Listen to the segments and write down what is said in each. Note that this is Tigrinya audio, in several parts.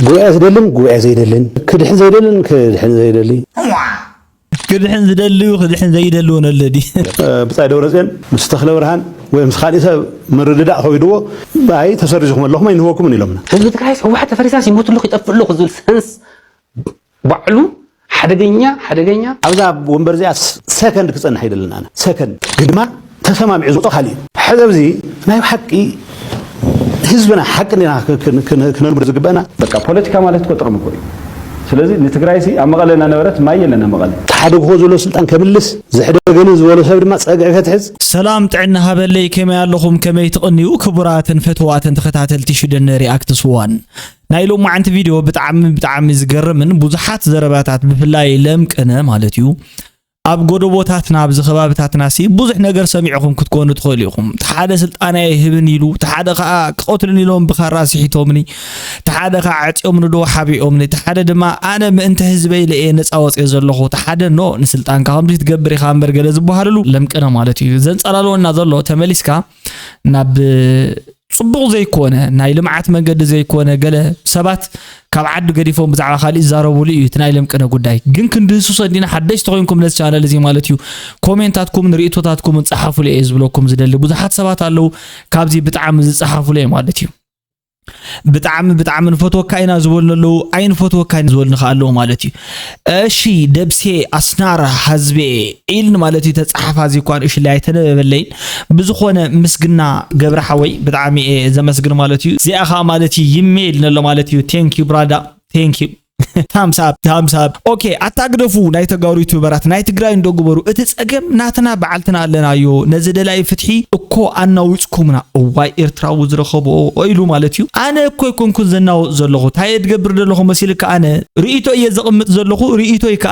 قوي زيدلن كدحن زيدلن كدحن زيدلون الذي بتاع دورزين مستخلو برهان ومسخالي سب مرددا خويدو باي تسرجكم الله ما ينهوكم من يلمنا هذا كايس هو حتى فريساس يموت له يطفل له خذ السنس بعلو حدغኛ ابዛ ወንበር ዚያ ሰከንድ ክጸንሕ አይደለን አነ ሰከንድ ግድማ ተሰማምዒ ዝወጣ خالي حزبزي ናይ حقي ህዝብና حقنا كننبر ዝግበና በቃ ፖለቲካ ማለት ቆጥረም እኮ ስለዚህ ንትግራይሲ አመቀለና ነበረት ማየለና መቀለ ተሓደግ ሆዘሎ ስልጣን ከምልስ ዝሕደገን ዝበሎ ሰብ ድማ ጸጋይ ፈትሕዝ ሰላም ጥዕና ሃበለይ ከመይ ኣለኹም ከመይ ትቕንዩ ክቡራትን ፈትዋትን ተኸታተልቲ ሽደን ሪአክት ስዋን ናይሎ ማዓንቲ ቪዲዮ ብጣዕሚ ዝገርምን ብዙሓት ዘረባታት ብፍላይ ለምቅነ ማለት እዩ ኣብ ጎደቦታትና ኣብ ዝኸባቢታትናሲ ብዙሕ ነገር ሰሚዕኹም ክትኮኑ ትኽእሉ ኢኹም ተሓደ ስልጣናይ ይህብን ኢሉ ተሓደ ከዓ ክቆትልን ኢሎም ብኻራሲ ሒቶምኒ ተሓደ ከዓ ዓጽዮምኒ ዶ ሓቢኦምኒ ተሓደ ድማ ኣነ ምእንተ ህዝበይ ለኤ ነፃ ወፅየ ዘለኹ ተሓደ ኖ ንስልጣንካ ከምዚ ትገብር ኢኻ እምበር ገለ ዝበሃልሉ ለምቅነ ማለት እዩ ዘንጸላልወና ዘሎ ተመሊስካ ናብ ጽቡቕ ዘይኮነ ናይ ልምዓት መንገዲ ዘይኮነ ገለ ሰባት ካብ ዓዱ ገዲፎም ብዛዕባ खाली ይዛረቡሉ እዩ ትናይ ለምቅነ ጉዳይ ግን ክንድህሱ ሰዲና ሓደሽ ተኾይንኩም ነዚ ቻናል እዚ ማለት እዩ ኮሜንታትኩም ንሪእቶታትኩም እንጽሓፉሉ እየ ዝብለኩም ዝደሊ ብዙሓት ሰባት ኣለው ካብዚ ብጣዕሚ ዝጽሓፉሉ እየ ማለት እዩ ብጣዕሚ ንፈትወካይና ዝበልነሉ አይን ፈትወካይና ዝበልነ ካለው ማለት እዩ እሺ ደብሴ አስናራ ህዝቤ ኢልን ማለት እዩ ተጻሓፋ ዚኳን እሺ ላይ ተነበለይ ብዙኾነ ምስግና ገብረ ሓወይ ብጣዕሚ ዘመስግን ማለት እዩ ዚኣኻ ማለት እዩ ይሜል ነሎ ማለት እዩ ቴንክ ዩ ብራዳ ቴንክ ዩ thumbs up okay አታግደፉ ናይ ተጋሩ ዩቲዩበራት ናይ ትግራይ እንደግበሩ እቲ ጸገም ናትና በዓልትና ኣለናዮ ነዚ ደላይ ፍትሒ እኮ ኣናውጽኩምና ዋይ ኤርትራው ዝረኸቦ ኢሉ ማለት እዩ ኣነ እኮ ይኮንኩ ዘናው ዘለኹ ታይድ ገብር ደለኹ መሲልካ ኣነ ሪኢቶ የዘቕምጥ ዘለኹ ሪኢቶ ይካ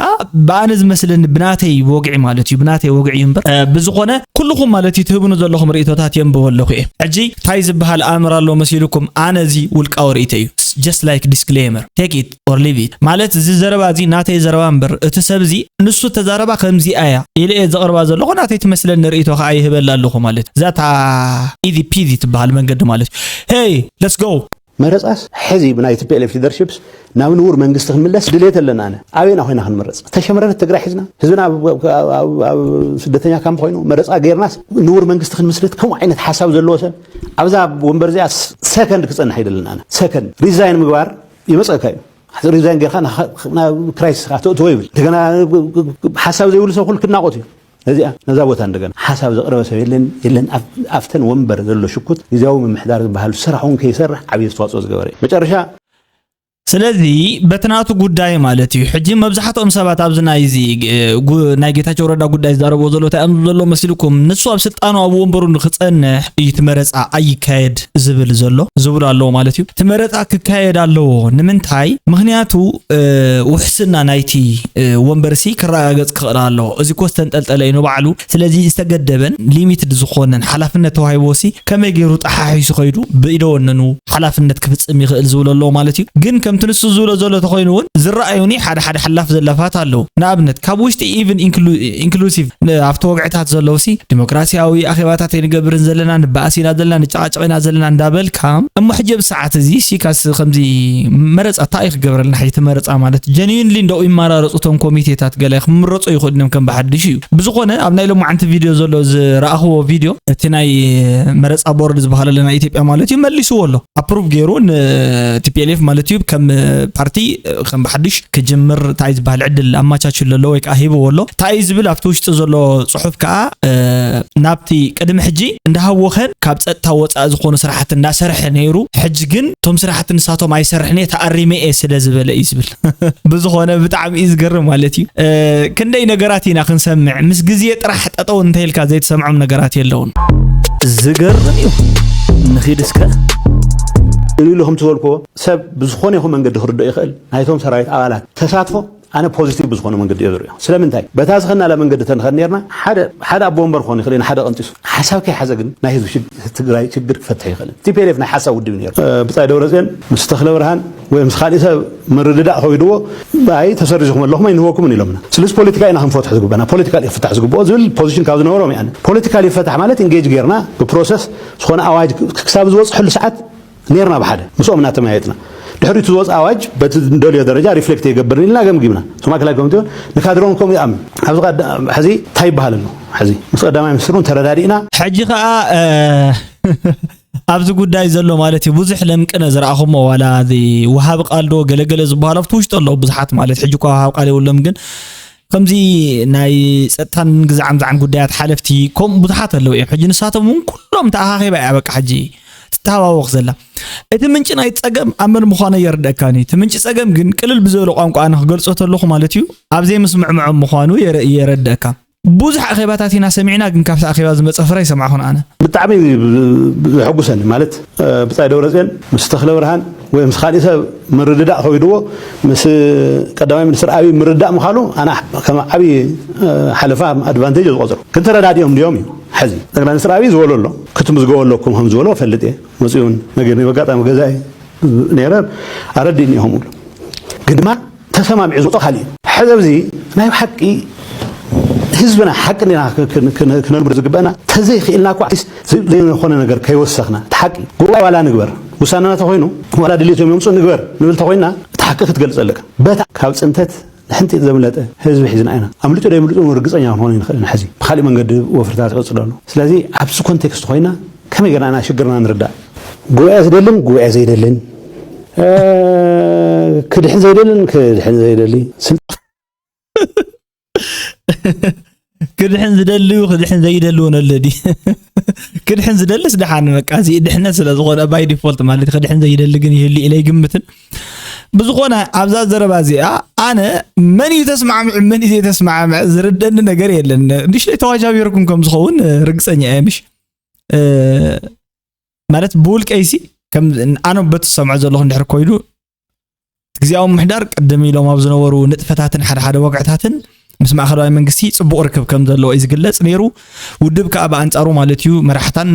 ባነ ዝመስልን ብናተይ ወግዒ ማለት እዩ ብናተይ ወግዒ እምበር ብዝኾነ ኩልኩም ማለት እዩ ትህብኑ ዘለኹም ሪኢቶታት የንብበለኹ እጂ ታይ ዝበሃል ኣምር ኣሎ መሲልኩም ኣነ ዚ ውልቃው ሪኢቶ እዩ just like disclaimer take it or leave it ማለት እዚ ዘረባ እዚ ናተይ ዘረባ እምበር እቲ ሰብዚ ንሱ ተዛረባ ከምዚ ኣያ ኢለ ዘቕርባ ዘለኹ ናተይ ትመስለን ሪኢቶ ከዓ ይህበል ኣለኹ ማለት ዛታ ኢዚ ፒዚ ትበሃል መንገዲ ማለት hey let's go መረጻስ ሕዚ ብናይ TPLF ሊደርሺፕስ ናብ ንውር መንግስት ክምለስ ድሌት ኣለና ኣነ ኣበይና ኮይና ክንመረጽ ተሸመረረት ትግራይ ሒዝና ህዝብና ስደተኛ ካምፕ ኮይኑ መረጻ ገይርናስ ንውር መንግስት ክንመስረት ከም ዓይነት ሓሳብ ዘለዎ ሰብ ኣብዛ ወንበር ዚኣ ሰከንድ ክጸንሕ አይደለን ኣነ ሰከንድ ሪዛይን ምግባር ይመጽካ እዩ ሪዛይን ገርካ ና ክራይሲስ ተወይብል እንደገና ሓሳብ ዘይብሉ ሰብ ኩል ክናቆት እዩ እዚኣ ነዛ ቦታ እንደገና ሓሳብ ዘቕረበ ሰብ የለን ኣፍተን ወንበር ዘሎ ሽኩት ጊዜያዊ ምምሕዳር ዝበሃል ስራሑን ከይሰርሕ ዓብይ ኣስተዋጽኦ ዝገበረ መጨረሻ ስለዚ በትናቱ ጉዳይ ማለት እዩ ሕጂ መብዛሕትኦም ሰባት ኣብዚ ናይ ጌታቸው ረዳ ጉዳይ ዝዛረቦ ዘሎ ታይም ዘሎ መስልኩም ንሱ ኣብ ስልጣኑ ኣብ ወንበሩ ንኽጸንሕ ይትመረጻ ኣይካየድ ዝብል ኣለዎ ማለት እዩ ትመረጻ ክካየድ ኣለዎ ንምንታይ ምኽንያቱ ውሕስና ናይቲ ወንበርሲ ክረጋገጽ ክኽእል ኣለዎ እዚ ኮስተን ጠልጠለ እዩ ባዕሉ ስለዚ ዝተገደበን ሊሚትድ ዝኾነን ሓላፍነት ተዋሂቦሲ ከመይ ገይሩ ጣሓሒሱ ኸይዱ ብኢደወነኑ ሓላፍነት ክፍጽም ይኽእል ዝብል ኣለዎ ማለት እዩ ግን ትንሱ ዝውሎ ዘሎ ተኾይኑውን ዝረአዩኒ ሓደ ሓላፍ ዘለፋት ኣለው ንኣብነት ካብ ውሽጢ ኢቭን ኢንክሉሲቭ ኣብቲ ወግዕታት ዘለውሲ ዲሞክራሲያዊ ኣኼባታት ይንገብርን ዘለና ንባእሲና ዘለና ንጫቃጭቂና ዘለና እንዳበልካ እሞ ሕጂ ብሰዓት እዚ ሲካስ ከምዚ መረጻ ታሪክ ገብረልና ሕጂ መረጻ ማለት ጀኒዩንሊ እንደው ይማራረጹቶም ኮሚቴታት ገለ ክምረጹ ይኽእሉም ከም በሓድሽ እዩ ብዙኾነ ኣብ ናይ ሎም ዓንቲ ቪድዮ ዘሎ ዝረኣኽዎ ቪድዮ እቲ ናይ መረጻ ቦርድ ዝበሃል ለና ኢትዮጵያ ማለት እዩ መሊስዎ ኣሎ ኣፕሩቭ ገይሩ TPLF ማለት እዩ ከም ፓርቲ ከም በሓድሽ ክጅምር ታይ ዝበሃል ዕድል ኣማቻች ዘሎ ወይ ከዓ ሂቦ ኣሎ ታይ ዝብል ኣብቲ ውሽጢ ዘሎ ጽሑፍ ከዓ ናብቲ ቅድሚ ሕጂ እንዳሃወኸን ካብ ጸጥታ ወጻእ ዝኾኑ ስራሕት እንዳሰርሐ ነይሩ ሕጂ ግን ቶም ስራሕት ንሳቶም ኣይሰርሕኔ ተኣሪመ ስለ ዝበለ ይዝብል ብዙኾነ ብጣዕሚ ዝገርም ማለት እዩ ክንደይ ነገራት ኢና ክንሰምዕ ምስ ግዜ ጥራሕ ጠጠው እንተይልካ ዘይተሰምዖም ነገራት የለውን ዝገርም እዩ ንኺድስከ ኢሉهم ትወልኮ ሰብ ብዝኾነ ይኹን መንገዲ ክርዶ ይኽእል ናይቶም ሰራዊት ኣባላት ተሳትፎ ኣነ ፖዚቲቭ ብዝኾነ መንገዲ ይዝርዮ ስለምንታይ በታዝኸና ለመንገዲ ተንኸነርና ሓደ ኣቦ ወንበር ክኾን ይኽእል ሓደ ቀንጢሱ ሓሳብ ከይሓዘ ግን ናይ ህዝቢ ትግራይ ችግር ክፈትሕ ይኽእል TPLF ናይ ሓሳብ ውድብ ነይሩ ብጻይ ደብረጽዮን ምስ ተኽለ ብርሃን ወይ ምስ ካልእ ሰብ ምርድዳእ ኸይድዎ ባይ ተሰሪዝኩም ኣለኹም ኣይንህወኩምን ኢሎምና ስለዚ ፖለቲካ ኢና ክንፈትሕ ዝግበና ፖለቲካሊ ይፍታሕ ዝግብኦ ዝብል ፖዚሽን ካብ ዝነበሮም ያነ ፖለቲካሊ ይፈታሕ ማለት ኢንጌጅ ጌርና ብፕሮሰስ ዝኾነ ኣዋጅ ክሳብ ዝወፅሕሉ ሰዓት نيرنا بحدا مسؤولنا تمايتنا ድሕሪቱ ዝወፅ ኣዋጅ በቲ እንደልዮ ደረጃ ሪፍሌክት ይገብር ኢልና ገምጊምና ሶማ ክላይ ኮሚቴ ንካድሮን ከም ይኣምን ኣብዚ ሕዚ እንታይ ይበሃል ኣሎ ሕዚ ምስ ቀዳማይ ሚኒስትሩን ተረዳዲእና ሕጂ ከዓ ኣብዚ ጉዳይ ዘሎ ማለት እዩ ብዙሕ ለምቅነ ዝረኣኹሞ ዋላ ወሃብ ቃልዶ ገለገለ ዝበሃሉ ኣብቲ ውሽጢ ኣለዉ ብዙሓት ማለት ሕጂ እኳ ወሃብ ቃል የብሎም ግን ከምዚ ናይ ፀጥታን ግዛዕምዛዕን ጉዳያት ሓለፍቲ ከምኡ ብዙሓት ኣለዉ እዮም ሕጂ ንሳቶም እውን ኩሎም ተኣኻኺባ እያ በቃ ሕጂ ትተሃዋወኽ ዘላ እቲ ምንጭ ናይ ፀገም ኣብ መን ምዃነ የርድአካኒ እቲ ምንጭ ፀገም ግን ቅልል ብዘበለ ቋንቋ ኣነ ክገልፆ ተለኹ ማለት እዩ ኣብ ዘይምስምዕምዖም ምዃኑ የረድአካ ብዙሕ ኣኼባታት ኢና ሰሚዕና ግን ካብቲ ኣኼባ ዝመፀ ፍረ ይሰማዕኹን ኣነ ብጣዕሚ ዝሕጉሰኒ ማለት ብፃይ ደብረፅዮን ምስ ተክለ ብርሃን ወይ ምስ ካልእ ሰብ ምርድዳእ ከይድዎ ምስ ቀዳማይ ሚኒስትር ኣብይ ምርዳእ ምዃኑ ኣነ ከም ዓብዪ ሓለፋ ኣድቫንቴጅ ዝቆፅሮ ክንተረዳዲኦም ድዮም እዩ ሕዚ ጠቅላይ ሚኒስትር ኣብይ ዝበሎ ኣሎ ክትምዝገበለኩም ከም ዝበሎ ፈልጥ እየ መፅኡን ነገርኒ በጋጣሚ ገዛኢ ነይረ ኣረዲእኒ ኢኹም ብሎ ግን ድማ ተሰማሚዑ ዝወፆ ካሊእ ሕዚ ኣብዚ ናይ ሓቂ ህዝብና حقنا كنلمر زقبنا تزي خيلنا كويس زي خونه ነገር ከይወሰخنا تحق ጉባኤ ዋላ ንግበር ውሳነና ተኾይኑ ዋላ ድሌቶም ይምፁ ንግበር ንብል ተኾይና ተሐቅ ክትገልጸለካ በታ ካብ ጽንተት ንሕንቲ ዘምለጠ ህዝብ ሒዝና ኢና ኣምልጦ ደይምልጦ ርግጸኛ ሆነ ንኽእል ንሕዚ ብኻሊ መንገዲ ወፍርታት ይቀጽላሉ ስለዚ ኣብሱ ኮንቴክስት ኾይና ከመይ ገናና ሽግርና ንርዳእ ጉባኤ ዝደልን ጉባኤ ዘይደልን ክድሕን ዘይደሊ كدحن زدلو كدحن زيدلو نلدي كدحن زدلس دحان مقازي دحنا سلا زغونه باي ديفولت مالت كدحن زيدل ግን ይህሊ ኢለይ ግምትን بزغونه ابزا زربازي انا من يتسمع من يتسمع زردن ነገር የለን ዲሽ ላይ ተዋጃቢ ይርኩም ከም ዝኸውን ርግጸኛ እምሽ ማለት ቡል ቀይሲ ከም አነ በተሰምع ዘለኹ እንድሕር ኮይኑግዚያው ምሕዳር ቀደም ኢሎም ኣብ ዝነበሩ ንጥፈታትን ሓደ ወቅዕታትን ምስ ማእኸላዊ መንግስቲ ጽቡቕ ርክብ ከም ዘለዎ እዩ ዝግለጽ ነይሩ ውድብ ከኣ በኣንጻሩ ማለት እዩ መራሕታን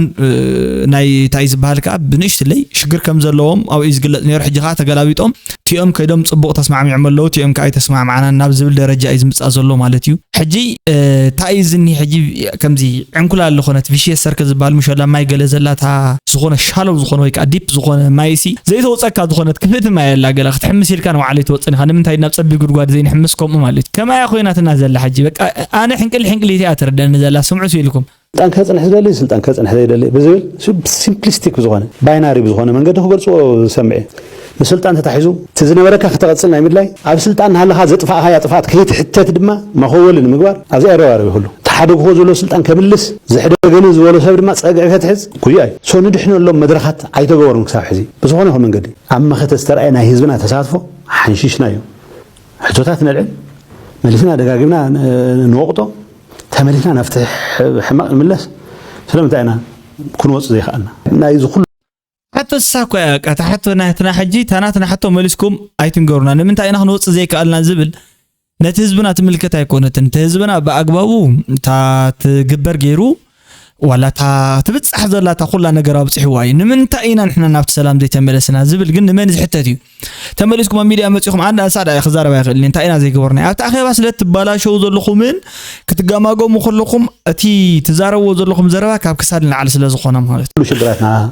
ናይ ታይ ዝበሃል ከኣ ብንእሽተይ ሽግር ከም ዘለዎም ኣብ እዩ ዝግለጽ ነይሩ ሕጂ ከኣ ተገላቢጦም ቲኦም ከይዶም ጽቡቕ ተስማዕሚዖም ኣለዉ ቲኦም ከኣ ተስማዕማዕና ናብ ዝብል ደረጃ እዩ ዝምጻእ ዘሎ ማለት እዩ ሕጂ ታይ ዝኒ ሕጂ ከምዚ ዕንኩላ ኣሎ ኾነት ቪሽየስ ሰርክል ዝበሃል ምሸላ ማይ ገለ ዘላታ ዝኾነ ሻለው ዝኾነ ወይ ከኣ ዲፕ ዝኾነ ማይሲ ዘይተወፀካ ዝኾነት ክፍት ማይ ያላ ገለ ክትሕምስ ኢልካ ነው ዓለይ ተወፅኒ ኸ ንምንታይ ናብ ፀቢ ጉድጓድ ዘይንሕምስ ከምኡ ማለት ከማያ ኮይናትና زلا حجي بقى انا حنقل تياتر دن زلا سمعوا يلكم سلطان كصنح زلي سلطان كصنح زيدلي بزول سيمبلستيك بزغونه بايناري بزغونه منقد هو غلصو سمعي مسلطان تتحيزو تزنبرك ከተቀጽልና ይምላይ ኣብ ስልጣን ሃለኻ ዘጥፋ ሃያ ጥፋት ከይትሕተት ድማ ማኸወልን ምግባር ኣብዚ ኣረዋሪ ሁሉ ተሓደጉ ዘሎ ስልጣን ከምልስ ዝሕደገን ዝበሎ ሰብ ድማ ጸጋይ ከተሕዝ ኩያይ ሶ ንድሕነሎም መድረኻት ኣይተገበሩን ክሳብ ሕዚ በዝኾነ ይኹን መንገዲ ኣብ መኸተ ዝተርኣየ ናይ ህዝብና ተሳትፎ ሓንሺሽና እዩ ሕቶታት ነልዕል مليسنا دقاقنا نوقطه تمليسنا نفتح حماق الملس سلامتنا كون وص زي خالنا نايز كل حتى الساكو حتى نحتنا حجي تناتنا حتى ملسكم ايتنغورنا من تاينا نوص زي قالنا زبل نتهزبنا تملكت ايكونت نتهزبنا باغبابو تا تغبر غيرو ولا تبصح زلا تقول لنا غراب صحواي نمنتاينا نحنا نافت سلام دي تملسنا زبل ግን من زحتتي تملسكم ميديا مصيخم عند اساد خزاربا يخلي انتاينا زي غورنا ابت اخيبا سلت بالاشو زلخومن كتغاماغو مخلخم اتي تزارو زلخوم زربا كاب كسادنا على سلا زخونه ማለት كل شجراتنا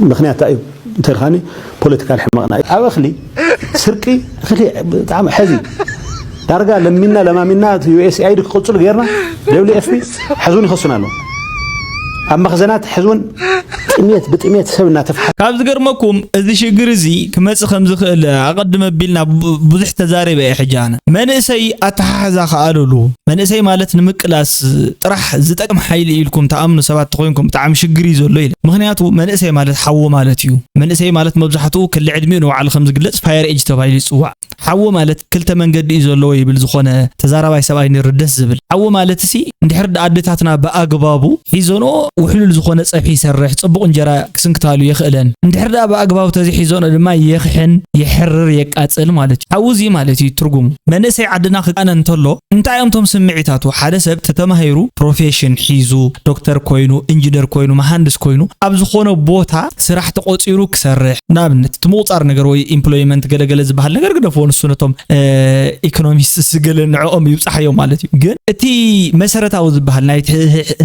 مخنيات تايب انتخاني بوليتيكال حماقنا اخلي سرقي اخلي طعم حزي دارغا لما منا يو اس اي دك قصل غيرنا دبليو اف بي حزون يخصنا له اما خزانات حزون بطميت سبنا تفح كاب زغرمكم اذا شجر زي كمص خمز خل اقدم بيلنا بزح تزاري بي حجانا منسي اتحازا خالولو منسي مالت نمقلاس طرح زطقم حيل يلكم تامن سبات تخوينكم تعم شجر يزولو يله مخنياتو منسي مالت حو مالت يو منسي مالت مبزحتو كل عدمي نوع على خمس قلص فاير ايج تبايل يصوا حو مالت كلتا منقد يزولو يبل زخونه تزارباي سباي نردس زبل حو مالت سي اندحر ادتاتنا باغبابو حيزونو وحلل زخونه صفي يسرح صبق انجرا كسنكتالو يخلن اندحر باغبابو تزي حيزونو دما يخحن يحرر يقاصل مالت حوزي مالت يترغم منسي عدنا خقان انتلو انتايمتم سمعيتاتو حدا سب تتمهيرو بروفيشن حيزو دكتور كوينو انجينير كوينو مهندس كوينو اب زخونه بوتا سراح تقوصيرو كسرح نابنت تموصار ነገር ወይ ኢምፕሎይመንት ገለገለ ዝባሃል ነገር ገደፎን ንሱነቶም ኢኮኖሚስት ስገለ ንዕኦም ይብጻሕዮም ማለት እዩ ግን እቲ መሰረታዊ ዝበሃል ናይ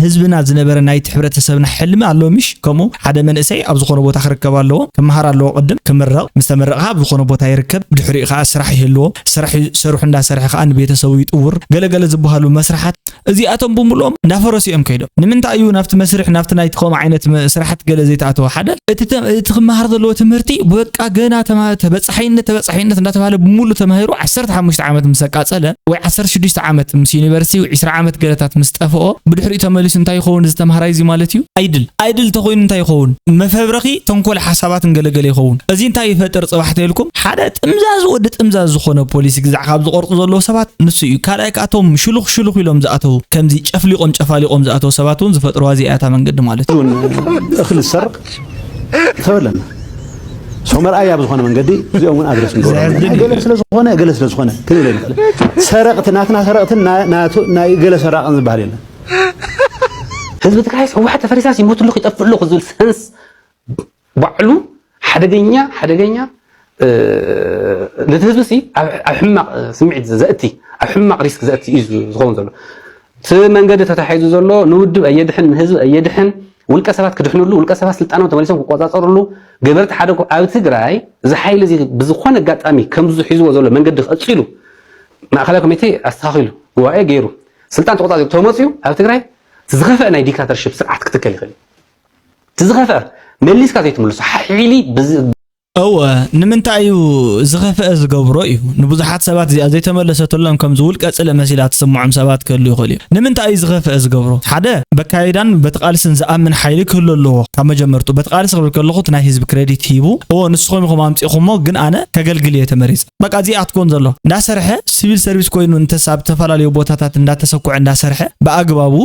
ህዝብና ዝነበረ ናይ ሕብረተሰብና ሕልሚ ኣሎ ምሽ ከምኡ ሓደ መንእሰይ ኣብ ዝኾነ ቦታ ክርከብ ኣለዎ ክመሃር ኣለዎ ቅድም ክምረቕ ምስተመረቕካ ኣብ ዝኾነ ቦታ ይርከብ ብድሕሪኡ ከዓ ስራሕ ይህልዎ ስራሕ ሰርሑ እንዳሰርሐ ከዓ ንቤተሰቡ ይጥውር ገለገለ ዝበሃሉ መስራሓት እዚኣቶም ብምሎም እንዳፈረሱ እዮም ከይዶም ንምንታይ እዩ ናብቲ መስርሕ ናብቲ ናይ ተኸም ዓይነት ስራሓት ገለ ዘይተኣተወ ሓደ እቲ ክመሃር ዘለዎ ትምህርቲ በቃ ገና ተበጻሒነት እንዳተባለ ብሙሉ ተማሂሩ 15 ዓመት ምሰቃጸለ ወይ 16 ዓመት ምስ ዩኒቨርሲቲ 20 ዓመት ገለታት ምስጠፍኦ ብድሕሪኡ ተመሊሱ እንታይ ይኸውን ዝተማሃራይ እዚ ማለት እዩ አይድል ተኾይኑ እንታይ ይኸውን መፈብረኺ ተንኮል ሓሳባት እንገለገለ ይኸውን እዚ እንታይ ይፈጥር ጽባሕተ ኢልኩም ሓደ ጥምዛዝ ወዲ ጥምዛዝ ዝኾነ ፖሊስ ግዛዕ ካብ ዝቆርጡ ዘለዎ ሰባት ንሱ እዩ ካልኣይ ካቶም ሽሉኽ ኢሎም ዝኣተው ከምዚ ጨፍሊቆም ጨፋሊቆም ዝኣተው ሰባት እውን ዝፈጥሩዋ ዚኣታ መንገዲ ማለት እዩ እኽል ዝሰርቕ ተበለና ሶመርኣያ ብዝኾነ መንገዲ እዚኦም እውን ኣድረስ ንገብሮ ገለ ስለዝኾነ ክንብል ንኽእል ሰረቕቲ ናትና ሰረቕትን ናይ ገለ ሰራቕን ዝበሃል የለን ህዝቢ ትግራይ ህወሓት ተፈሪሳስ ይሞትሉ ይጠፍሉ ዝብል ሰንስ ባዕሉ ሓደገኛ ነቲ ህዝቢ ሲ ኣብ ሕማቕ ስምዒት ዘእቲ ኣብ ሕማቕ ሪስክ ዘእቲ እዩ ዝኸውን ዘሎ እቲ መንገዲ ተታሒዙ ዘሎ ንውድብ ኣየድሕን ንህዝቢ ኣየድሕን ውልቀ ሰባት ክድሕኑሉ ውልቀ ሰባት ስልጣኖም ተመሊሶም ክቆጻጸሩሉ ገበርቲ ሓደ ኣብ ትግራይ እዚ ሓይሊ እዚ ብዝኾነ ኣጋጣሚ ከምዚ ሒዝዎ ዘሎ መንገዲ ክቐፂሉ ማእኸላይ ኮሚቴ ኣስተኻኺሉ ጉባኤ ገይሩ ስልጣን ተቆጻጺሩ ተመፅዩ ኣብ ትግራይ ዝኸፈአ ናይ ዲክታተርሺፕ ስርዓት ክትከል ይኽእል ዝኸፈአ መሊስካ ዘይትምልሶ ሓይሊ ንምንታይ እዩ ዝኸፈአ ዝገብሮ እዩ ንብዙሓት ሰባት እዚኣ ዘይተመለሰተሎም ከም ዝውልቀ ጽለ መሲላት ዝስምዖም ሰባት ክህሉ ይኽእል እዩ ንምንታይ እዩ ዝኸፈአ ዝገብሮ ሓደ በካይዳን በተቃልስን ዝኣምን ሓይሊ ክህሉ ኣለዎ ካብ መጀመርቱ በተቃልስ ክብል ከለኹ ናይ ህዝቢ ክሬዲት ሂቡ ንስኹም ኢኹም ኣምፂኹሞ ግን ኣነ ከገልግል እየ ተመሪፀ በቃ እዚኣ ትኮን ዘሎ እንዳሰርሐ ሲቪል ሰርቪስ ኮይኑ እንተሳብ ተፈላለዩ ቦታታት እንዳተሰኩዐ እንዳሰርሐ ብኣግባቡ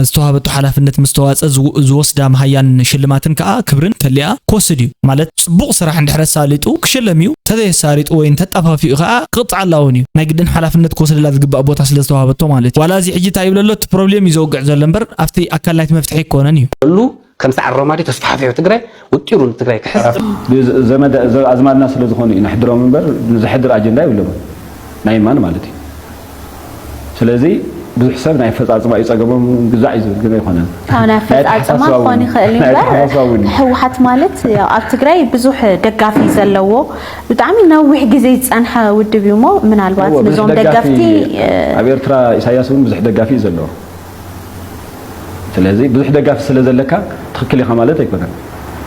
ዝተዋሃበቱ ሓላፍነት ምስተዋፀ ዝወስዳ መሃያን ሽልማትን ከዓ ክብርን ተሊኣ ክወስድ እዩ ማለት ጽቡቕ ስራሕ እንድሕር ሳሊጡ ክሽለምዩ ተዘይሳሪጡ ወይ ተጣፋፊኡ ከዓ ቅጥዓላውን እዩ ናይ ግድን ሓላፍነት ክወስድላ ዝግባእ ቦታ ስለ ዝተዋሃበቶ ማለት እዩ ዋላ እዚ ሕጂ ታይ ይብለሎ እቲ ፕሮብሌም ይዘውግዕ ዘሎ እምበር ኣብቲ ኣካል ናይቲ መፍትሒ ይኮነን እዩ ሁሉ ከም ሰዓር ሮማዲ ተስፋሕፊሑ ትግራይ ውጢሩ ትግራይ ክሕዝ ዘመድ ኣዝማድና ስለ ዝኾኑ ኢና ሕድሮም እምበር ዝሕድር ኣጀንዳ ይብሎም ናይ ማን ማለት እዩ ስለዚ ብዙሕ ሰብ ናይ ፈጻጽማ ይጸገቦም ግዛዕ እዩ ግን ኣይኮነን ናይ ፈጻጽማ ኮን ይኽእል እምበር ህወሓት ማለት ያው ኣብ ትግራይ ብዙሕ ደጋፊ ዘለዎ ብጣዕሚ ነዊሕ ግዜ ዝጸንሐ ውድብ እዩ ሞ ምናልባት ንዞም ደጋፍቲ ኣብ ኤርትራ ኢሳያስ እውን ብዙሕ ደጋፊ እዩ ዘለዎ ስለዚ ብዙሕ ደጋፊ ስለ ዘለካ ትኽክል ኢኻ ማለት ኣይኮነን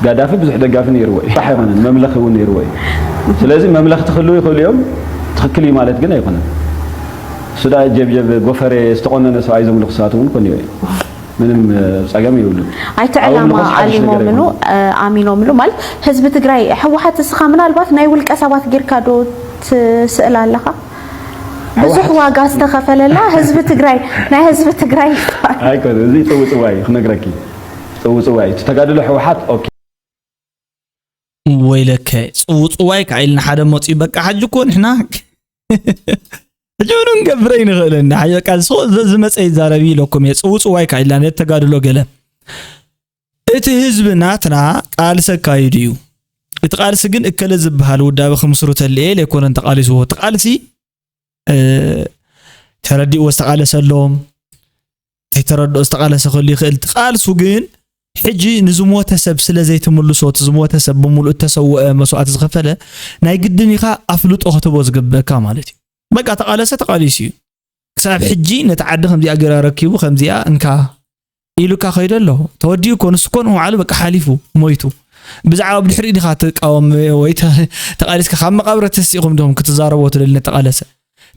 ጋዳፊ ብዙሕ ደጋፊ ነይርዎ እዩ ኣይኮነን መምለኺ እውን ነይርዎ እዩ ስለዚ መምለኺ ትኽህልው ይኽእሉ እዮም ትኽክል እዩ ማለት ግን ኣይኮነን ስዳ ጀብጀብ ጎፈሬ ዝተቆነነ ሰው አይዘምልኹ ሰዓት እውን ኮን ይወይ ምንም ጸገም ይውሉ አይተዕላማ አሊሞምኑ አሚኖምሉ ማለት ህዝብ ትግራይ ህወሓት እስኻ ምናልባት ናይ ውልቀ ሰባት ጌርካዶ ትስእል ኣለኻ ብዙሕ ዋጋ ዝተኸፈለላ ህዝብ ትግራይ ናይ ህዝብ ትግራይ ኣይኮነ እዚ ጽውጽዋይ ክነግረኪ ጽውጽዋይ ተጋድሎ ህወሓት ኦኬ ወይለከ ጽውጽዋይ ካይልና ሓደ ሞጽ በቃ ሓጅ ኮን ንሕና جونن قبرين غلنا حاجة كان صوت زمت أي زاربي لكم يصوت وايك إلا نتقادلو قلة اتهزبناتنا قال سكايديو اتقال سجن اكلز بهالو دابخ مصروت الليل يكون انتقالي سوه تقالسي تردي واستقال سلوم تردو استقال سخلي خيل تقال سجن حجي نزموه تسب سلا زي تملسو تزموه تسب بملو تسوء مسوعات زغفلة ناي قدني خا أفلوت أخطبو زقبكا مالتي بقى تقالسه تقاليسي كساب حجي نتعدى خمزي أجرا ركيبو خمزي انكا إلو كا خير له توديو كون سكون هو على بقى حالفو مويتو بزعوا بالحري دي خاطر قوم ويت تقاليس كخام مقابرة تسيقهم دوم كتزاربوا تلنا تقالسه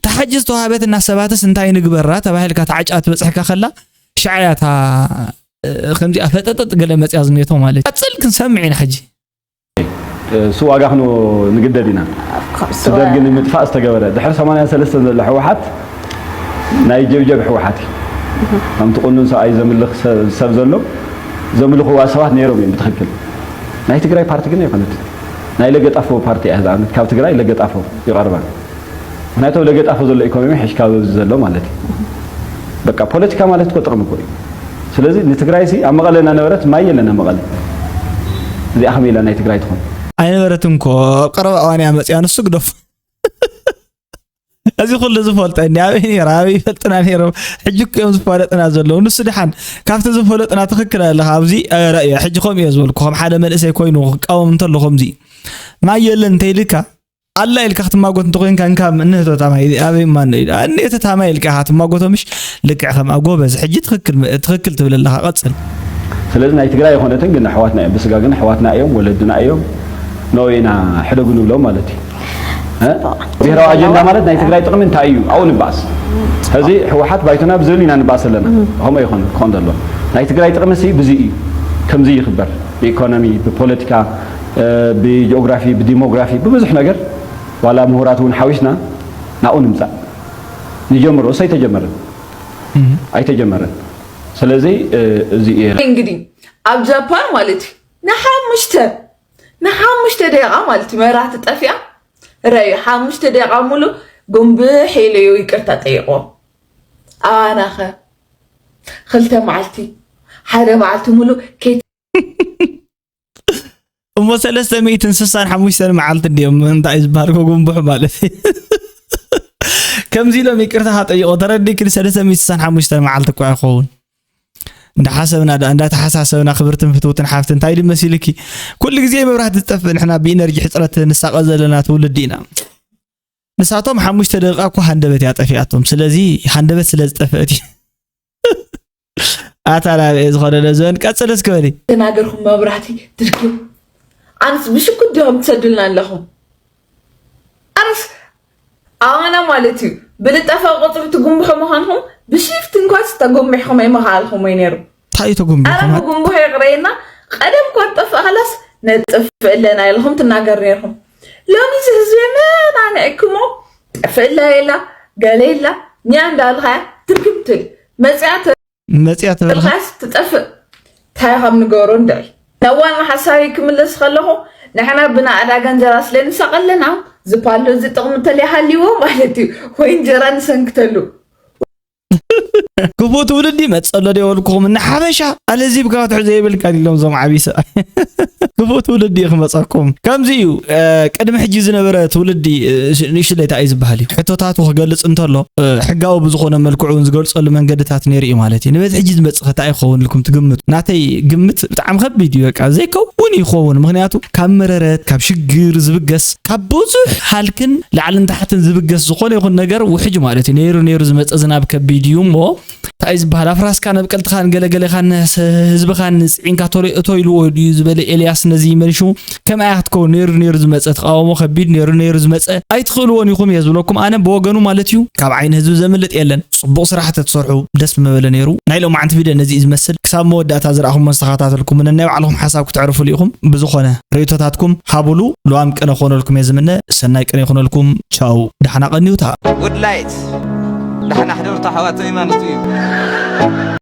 تحجز توهابات الناس سباتس انتاي نقبرات تباهل كتعجات بصحكا خلا شعياتها خمزي أفتت قلمت يازنيتو مالك أتصل كنسمعين حجي سو أجاهنو نقدرينا تدرجن المدفع استجابة دحر ثمانية ثلاثة لحوحات نايجيب جب حوحاتي هم تقولون ساي زملخ سبزلو زملخ هو سواء نيرومي بتخكل ناي تجري بارتي كنا يفهمت ناي لقيت أفو بارتي هذا كاب تجري لقيت أفو يقربان ناي تو لقيت أفو زل إيكونومي حش كاب زلوا مالتي بقى بوليتيكا مالتي كتر مكوي سلزي نتجري سي أما قالنا نورت ما يلنا ما قال زي أخمي لنا ناي تجري تكون أنا ورتنكو قرأ أواني عمت يعني السقف እዚ ኩሉ ዝፈልጠኒ ኣበይ ራቢ ይፈልጥና ነይሮም ሕጂ ከም ዝፈልጥና ዘለዉ ንሱ ድሓን ካብቲ ዝፈልጥና ትክክል ኣለኻ ኣብዚ ራእዩ ሕጂ ከም እየ ዝበልኩ ከም ሓደ መንእሰይ ኮይኑ ክቃወም እንተሎ ከምዚ ማየለን እንተይልካ ኣላ ኢልካ ክትማጎት እንተኮይንካ እንካብ እንህቶ ታማይ ኣበይ ማን እኔተ ታማይ ኢልካ ክትማጎቶ ምሽ ልክዕ ከም ኣጎበዝ ሕጂ ትክክል ትብል ኣለኻ ቀጽል ስለዚ ናይ ትግራይ የኾነትን ግን ኣሕዋትና እዮም ብስጋ ግን ኣሕዋትና እዮም ወለድና እዮም ነዊና ሕደጉ ንብሎም ማለት እዩ ብሄራዊ ኣጀንዳ ማለት ናይ ትግራይ ጥቕሚ እንታይ እዩ ኣብኡ ንባእስ ሕዚ ሕወሓት ባይቶና ብዝብል ኢና ንባእስ ኣለና ከምኡ ይኹን ክኾን ዘሎ ናይ ትግራይ ጥቕሚ ሲ ብዚ እዩ ከምዚ ይኽበር ብኢኮኖሚ ብፖለቲካ ብጂኦግራፊ ብዲሞግራፊ ብብዙሕ ነገር ዋላ ምሁራት እውን ሓዊስና ናብኡ ንምፃእ ንጀምሮ ኣይተጀመረን ስለዚ እዚ እንግዲህ ኣብ ጃፓን ማለት ንሓሙሽተ ደቂቃ ማለት መራሕቲ ጠፊያ ራእዩ 5 ደቂቃ ሙሉ ጉንብሕ ኢለዩ ይቅርታ ጠይቆ ኣናኸ ክልተ መዓልቲ ሓደ መዓልቲ ሙሉ እሞ 365 መዓልቲ እንዲኦም እንታይ ዝባሃልኮ ጉንብሕ ማለት ከምዚ ኢሎም ይቅርታ ጠይቆ ተረዲክ 365 መዓልቲ እኳ ይኸውን እንዳሓሰብና እንዳተሓሳሰብና ክብርትን ፍትውትን ሓፍትን እንታይ ድመሲልኪ ኩሉ ግዜ መብራህቲ ዝጠፍእ ንሕና ብኢነርጂ ሕፅረት ንሳቀ ዘለና ትውልድ ኢና ንሳቶም 5 ደቂቃ እኳ ሃንደበት ያጠፊያቶም ስለዚ ሃንደበት ስለ ዝጠፍአት ኣታላለ ዝኸደለ ዘን ቀጽል እስከበኒ ተናገርኩም መብራህቲ ትርክዩ አንስ ብሽኩት ዲዮም ትሰድልና ኣለኹም አንስ ኣና ማለት እዩ ብልጠፋ ቁጥር ትጉምብሑ ምዃንኩም ብሽፍት እንኳን ተጎምሕኩም ኣይመኻልኩም ወይ ነይሩ እንታይ ተጎምብሑ ኣነ ጉምብሑ ይቕረየና ቀደም እኳ ጠፍእ خلاص ነጥፍእ ኣለና ኢልኩም ትናገር ነይርኩም ሎሚ ህዝቢ መናንዕክሞ ጠፍእ የላ ገለ የላ ኛ እንዳልኻ ትርክብ ትል መፅያት ብልኻስ ትጠፍእ እንታይ ከም ንገሮ እንዳይ ናዋን ሓሳቢ ክምለስ ከለኹ ንሕና ብናዕዳ ገንዘራ ስለንሰቐለና ዝፓሎ ዝጥቕሚ ተለይሃልይዎ ማለት እዩ ወይ እንጀራ ንሰንክተሉ كفوت ولدي ما تصلى يقولكم إن حبشة على زيب كات حزيب الكادي لهم زم عبيسة كفوت ولدي خمسكم كم زيو قدم حجزنا برات ولدي نيش اللي تعيز بحالي حتى تعطوا خجلس انت الله حقاو بزخنا ملكعون زقول صل من قد تعتني رأي مالتي نبي حجز متسخ تعيخون لكم تجمت نعطي جمت بتعم خب فيديو كازيكو وني يخون مغنياتو كاميرات كابشجير زبقس كابوزح حالكن لعل تحت زبقس زخون يخون نجار وحج مالتي نيرو زمت أزناب كفيديو مو تعيز بحال أفراس كان بقلت خان قل خان هزب خان عين كاتوري تويلو يزبل إلياس نزي مرشو كم أخذكم نير زمت أتقاومو خبيد نير زمت أي تخلون يخون يزبلكم أنا بوجنو مالتيو كعين هزو زملت إلن صبوا صراحة تصرحوا دس مبلا نيرو نايلو ما عند فيديو نزي يمثل كسب مودة تزرعهم مستخدمات لكم من النوع عليهم حسابك تعرفوا ليهم بزخنة ريتاتكم حابلو لو أم كنا خون لكم يزمنا سنة كنا خون لكم تشاو دحنا قنيوتها good light دحنا حضرت حواتي ما نتيجة